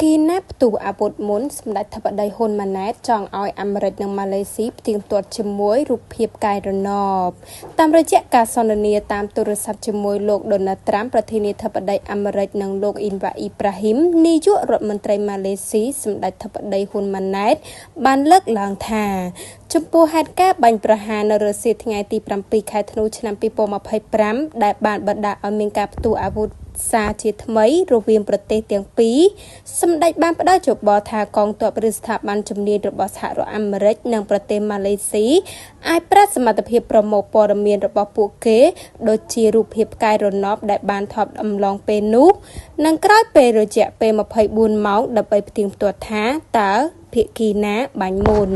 គីណាផ្ទុះអាវុធមុនសម្ដេចធិបតីហ៊ុនម៉ាណែតចង់ឲ្យអាមេរិកនិងម៉ាឡេស៊ីផ្ទៀងផ្ទាត់ជាមួយរូបភាពកាយរណបតាមរយៈការសន្ទនាតាមទូរស័ព្ទជាមួយលោកដូណាល់ត្រាំប្រធានាធិបតីអាមេរិកនិងលោកអ៊ីនវ៉ាអ៊ីប្រាហ៊ីមនាយករដ្ឋមន្ត្រីម៉ាឡេស៊ីសម្ដេចធិបតីហ៊ុនម៉ាណែតបានលើកឡើងថាចំពោះហេតុការណ៍បាញ់ប្រហារនៅរសៀលថ្ងៃទី7ខែធ្នូឆ្នាំ2025ដែលបានបណ្ដាលឲ្យមានការផ្ទុះអាវុធសារជាថ្មីរវាងប្រទេសទាំងពីរសម្ដេចបានផ្ដល់យោបល់ថាកងទ័ពឬស្ថាប័នជំនាញរបស់សហរដ្ឋអាមេរិកនិងប្រទេសម៉ាឡេស៊ីអាចប្រើសមត្ថភាពប្រមូលព័ត៌មានរបស់ពួកគេដូចជារូបភាពផ្កាយរណបដែលបានថតអំឡុងពេលនោះនិងក្រោយពេលរយៈពេល24ម៉ោងដើម្បីផ្ទៀងផ្ទាត់ថាតើភាគីណាបាញ់មុន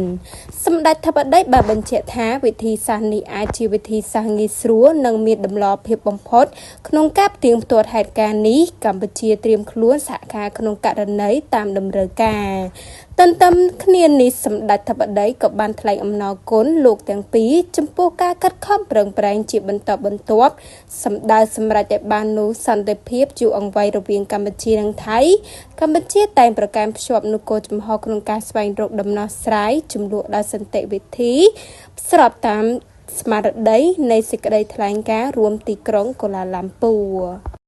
សម្ដេចធិបតីបានបញ្ជាក់ថាវិធីសាស្ត្រនេះអាចជាវិធីសាស្ត្រងាយស្រួលនិងមានតម្លាភាពបំផុតក្នុងការផ្ទៀងផ្ទាត់ហេតុការណ៍នេះកម្ពុជាត្រៀមខ្លួនសហការក្នុងករណីតាមតម្រូវការទន្ទឹមគ្នានេះសម្ដេចធិបតីក៏បានថ្លែងអំណរគុណលោកទាំងពីរចំពោះការខិតខំប្រឹងប្រែងជាបន្តបន្ទាប់សម្រេចឲ្យបាននូវសន្តិភាពយូរអង្វែងរវាងកម្ពុជានិងថៃកម្ពុជាតែងប្រកាន់ភ្ជាប់នូវគោលចំហក្នុងការស្វែងរកដំណោះស្រាយជម្លោះដោយសន្តិវិធីស្របតាមស្មារតីនៃសេចក្តីថ្លែងការណ៍រួមទីក្រុងកូឡាឡាំពួរ